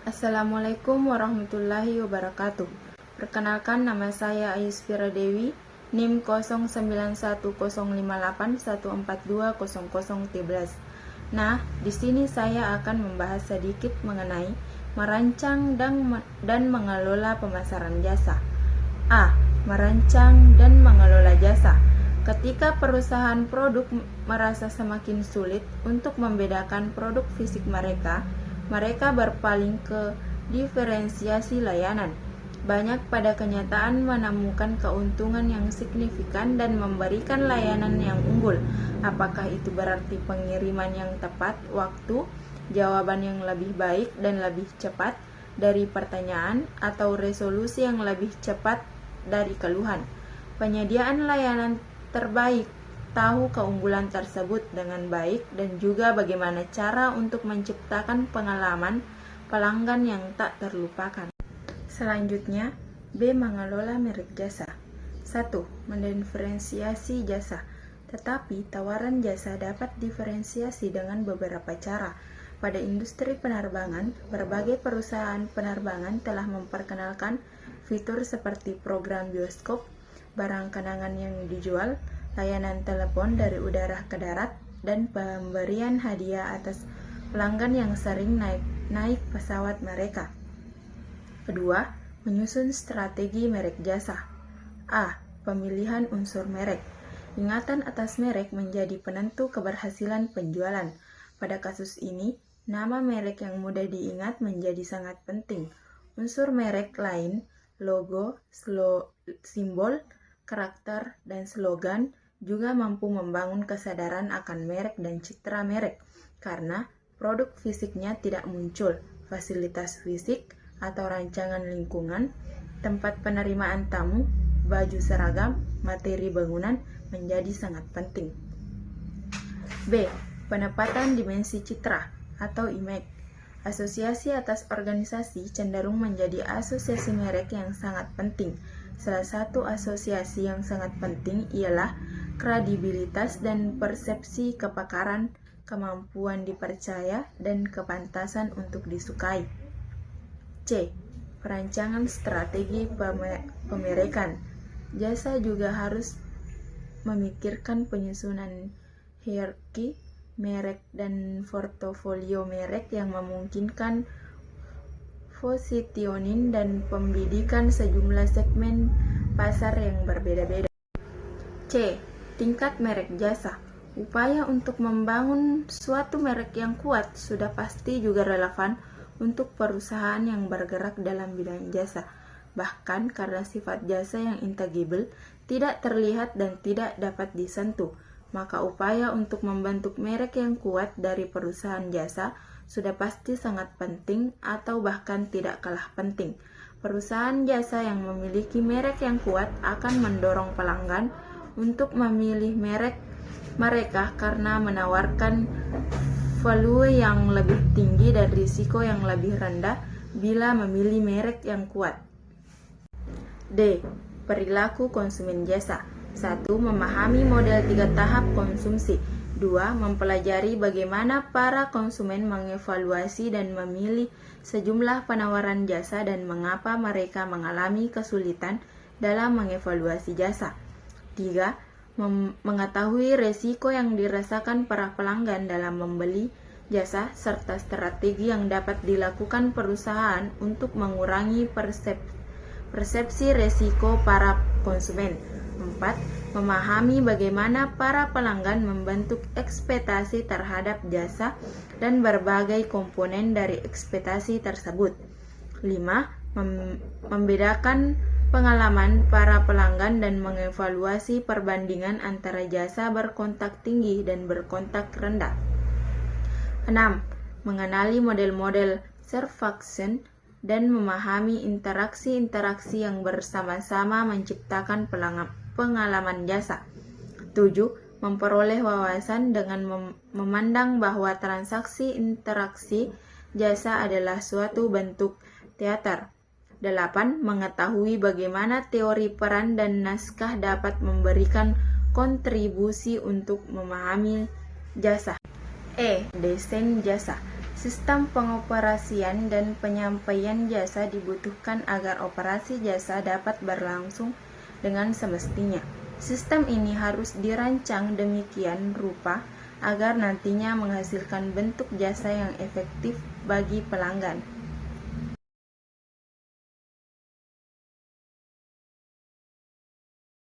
Assalamualaikum warahmatullahi wabarakatuh. Perkenalkan, nama saya Ayuspira Dewi, NIM 09105814200013. Nah, di sini saya akan membahas sedikit mengenai merancang dan mengelola pemasaran jasa. A. Merancang dan mengelola jasa. Ketika perusahaan produk merasa semakin sulit untuk membedakan produk fisik mereka berpaling ke diferensiasi layanan. Banyak pada kenyataan menemukan keuntungan yang signifikan dan memberikan layanan yang unggul. Apakah itu berarti pengiriman yang tepat waktu, jawaban yang lebih baik dan lebih cepat dari pertanyaan, atau resolusi yang lebih cepat dari keluhan? Penyediaan layanan terbaik tahu keunggulan tersebut dengan baik dan juga bagaimana cara untuk menciptakan pengalaman pelanggan yang tak terlupakan. Selanjutnya, B. Mengelola merek jasa. 1. Mendiferensiasi jasa. Tetapi tawaran jasa dapat diferensiasi dengan beberapa cara. Pada industri penerbangan, berbagai perusahaan penerbangan telah memperkenalkan fitur seperti program bioskop, barang kenangan yang dijual, layanan telepon dari udara ke darat, dan pemberian hadiah atas pelanggan yang sering naik pesawat mereka. Kedua, menyusun strategi merek jasa. A. Pemilihan unsur merek. Ingatan atas merek menjadi penentu keberhasilan penjualan. Pada kasus ini, nama merek yang mudah diingat menjadi sangat penting. Unsur merek lain, logo, simbol, karakter, dan slogan juga mampu membangun kesadaran akan merek dan citra merek, karena produk fisiknya tidak muncul, fasilitas fisik atau rancangan lingkungan, tempat penerimaan tamu, baju seragam, materi bangunan menjadi sangat penting. B. Penempatan dimensi citra atau image. Asosiasi atas organisasi cenderung menjadi asosiasi merek yang sangat penting. Salah satu asosiasi yang sangat penting ialah kredibilitas dan persepsi kepakaran, kemampuan dipercaya, dan kepantasan untuk disukai. C. Perancangan strategi pemerekan. Jasa juga harus memikirkan penyusunan hierarki merek dan portofolio merek yang memungkinkan positioning dan pembidikan sejumlah segmen pasar yang berbeda-beda. C. Tingkat merek jasa. Upaya untuk membangun suatu merek yang kuat sudah pasti juga relevan untuk perusahaan yang bergerak dalam bidang jasa. Bahkan karena sifat jasa yang intangible, tidak terlihat dan tidak dapat disentuh, maka upaya untuk membentuk merek yang kuat dari perusahaan jasa sudah pasti sangat penting atau bahkan tidak kalah penting. Perusahaan jasa yang memiliki merek yang kuat akan mendorong pelanggan untuk memilih merek mereka karena menawarkan value yang lebih tinggi dan risiko yang lebih rendah bila memilih merek yang kuat. D. Perilaku konsumen jasa. 1. Memahami model 3 tahap konsumsi. 2. Mempelajari bagaimana para konsumen mengevaluasi dan memilih sejumlah penawaran jasa dan mengapa mereka mengalami kesulitan dalam mengevaluasi jasa. 3. Mengetahui resiko yang dirasakan para pelanggan dalam membeli jasa serta strategi yang dapat dilakukan perusahaan untuk mengurangi persepsi resiko para konsumen. 4. Memahami bagaimana para pelanggan membentuk ekspektasi terhadap jasa dan berbagai komponen dari ekspektasi tersebut. 5. Membedakan pengalaman para pelanggan dan mengevaluasi perbandingan antara jasa berkontak tinggi dan berkontak rendah. 6. Mengenali model-model servaction dan memahami interaksi-interaksi yang bersama-sama menciptakan pengalaman jasa. 7. Memperoleh wawasan dengan memandang bahwa transaksi interaksi jasa adalah suatu bentuk teater. 8. Mengetahui bagaimana teori peran dan naskah dapat memberikan kontribusi untuk memahami jasa. E. Desain jasa. Sistem pengoperasian dan penyampaian jasa dibutuhkan agar operasi jasa dapat berlangsung dengan semestinya. Sistem ini harus dirancang demikian rupa agar nantinya menghasilkan bentuk jasa yang efektif bagi pelanggan.